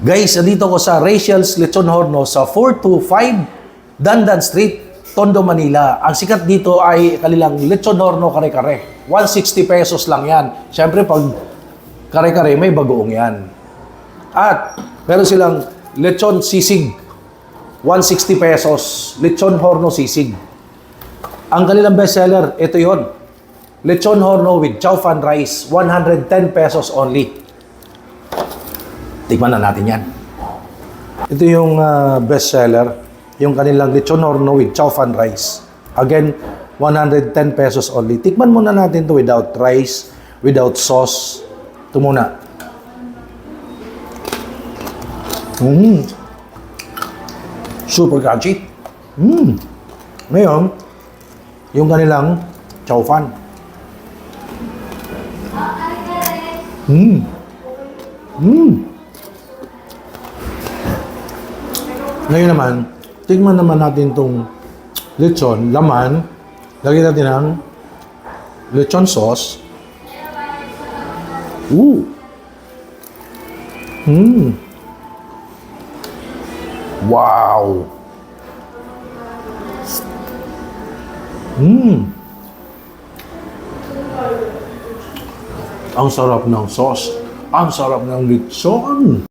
Guys, nandito ko sa Rachel's Lechon Horno sa 425 Dandan Street, Tondo, Manila. Ang sikat dito ay kanilang Lechon Horno kare-kare. 160 pesos lang yan. Siyempre, pag kare-kare, may bagoong yan. At meron silang Lechon Sisig. 160 pesos. Lechon Horno Sisig. Ang kanilang bestseller, ito yon. Lechon Horno with chow fan rice. 110 pesos only. Tikman na natin yan. Ito yung bestseller. Yung kanilang lechon horno with chow fan rice. Again, 110 pesos only. Tikman muna natin to without rice, without sauce. Ito muna. Super crunchy. Ngayon, yung kanilang chow fan. Ngayon naman, tingnan naman natin itong lechon, laman. Lagyan natin ng lechon sauce. Wow! Ang sarap ng sauce. Ang sarap ng lechon.